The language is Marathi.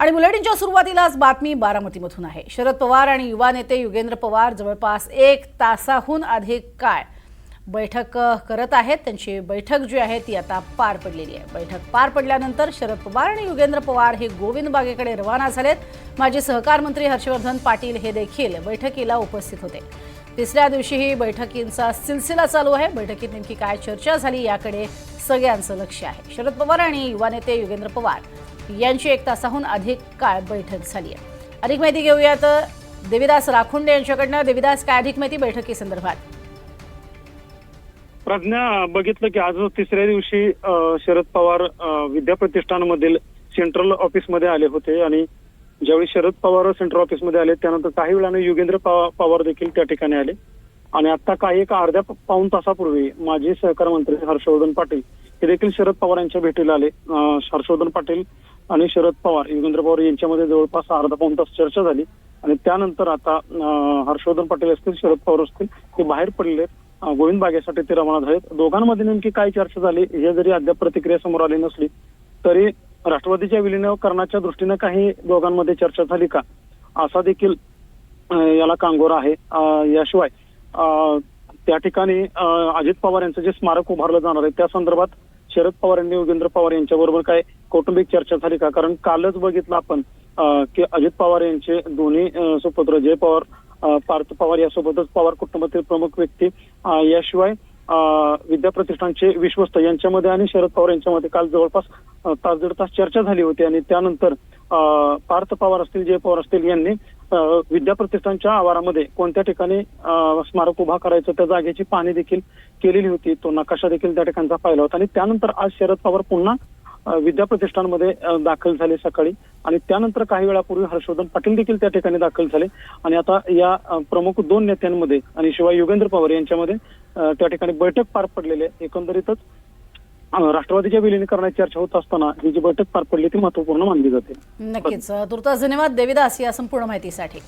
आणि बुलेटिनच्या सुरुवातीलाच बातमी बारामतीमधून आहे। शरद पवार आणि युवा नेते युगेंद्र पवार जवळपास 1 तासाहून अधिक काळ बैठक करत आहेत। त्यांची बैठक जी आहे ती आता पार पडलेली आहे। बैठक पार पडल्यानंतर शरद पवार आणि युगेंद्र पवार हे गोविंद बागेकडे रवाना झालेत। माजी सहकार मंत्री हर्षवर्धन पाटील हे देखील बैठकीला उपस्थित होते। तिसऱ्या दिवशीही बैठकींचा सिलसिला चालू आहे। बैठकीत नेमकी काय चर्चा झाली याकडे सगळ्यांचं लक्ष आहे। शरद पवार आणि युवा नेते युगेंद्र पवार यांची 1 तासाहून अधिक काळ बैठक झाली आहे। अधिक माहिती घेऊयात देविदास राखुंडे यांच्याकडनं। देविदास, काय अधिक माहिती बैठकीसंदर्भात? प्रज्ञा, बघितलं की आज तिसऱ्या दिवशी शरद पवार विद्याप्रतिष्ठानमधील सेंट्रल ऑफिसमध्ये आले होते आणि ज्यावेळी शरद पवार सेंट्रल ऑफिसमध्ये आले त्यानंतर काही वेळाने युगेंद्र पवार देखील त्या ठिकाणी आले आणि आता एक अर्ध्या पाऊण तासापूर्वी माजी सहकार मंत्री हर्षवर्धन पाटील हे देखील शरद पवार यांच्या भेटीला आले। हर्षवर्धन पाटील आणि शरद पवार युगेंद्र पवार यांच्यामध्ये जवळपास अर्धा पाऊण तास चर्चा झाली आणि त्यानंतर आता हर्षवर्धन पाटील असतील शरद पवार असतील ते बाहेर पडले, गोविंद बागेसाठी ते रवाना झालेत। दोघांमध्ये नेमकी काय चर्चा झाली हे जरी अद्याप प्रतिक्रिया समोर आली नसली तरी राष्ट्रवादीच्या विलीनीकरणाच्या दृष्टीने काही दोघांमध्ये चर्चा झाली का असा देखील याला कांगोरा आहे। याशिवाय त्या ठिकाणी अजित पवार यांचं जे स्मारक उभारलं जाणार आहे त्या संदर्भात शरद पवार यांनी युगेंद्र पवार यांच्याबरोबर काय कौटुंबिक चर्चा झाली का? कारण कालच बघितलं आपण की अजित पवार यांचे दोन्ही सुपुत्र जय पवार, पार्थ पवार यासोबतच पवार कुटुंबातील प्रमुख व्यक्ती याशिवाय विद्याप्रतिष्ठानचे विश्वस्त यांच्यामध्ये आणि शरद पवार यांच्यामध्ये काल जवळपास तास दीड तास चर्चा झाली होती आणि त्यानंतर पार्थ पवार असतील जय पवार असतील यांनी विद्याप्रतिष्ठानच्या आवारामध्ये कोणत्या ठिकाणी स्मारक उभा करायचं त्या जागेची पाहणी देखील केलेली होती। तो नकाशा देखील त्या ठिकाणचा पाहिला होता आणि त्यानंतर आज शरद पवार पुन्हा विद्याप्रतिष्ठानमध्ये दाखल झाले सकाळी आणि त्यानंतर काही वेळापूर्वी हर्षवर्धन पाटील देखील त्या ठिकाणी दाखल झाले आणि आता या प्रमुख 2 नेत्यांमध्ये आणि शिवाय युगेंद्र पवार यांच्यामध्ये त्या ठिकाणी बैठक पार पडलेली आहे। एकंदरीतच राष्ट्रवादीच्या विलीनीकरणाची चर्चा होत असताना ही जी बैठक पार पडली ती महत्त्वपूर्ण मानली जाते। नक्कीच। तुर्तास धन्यवाद देविदास या संपूर्ण माहितीसाठी।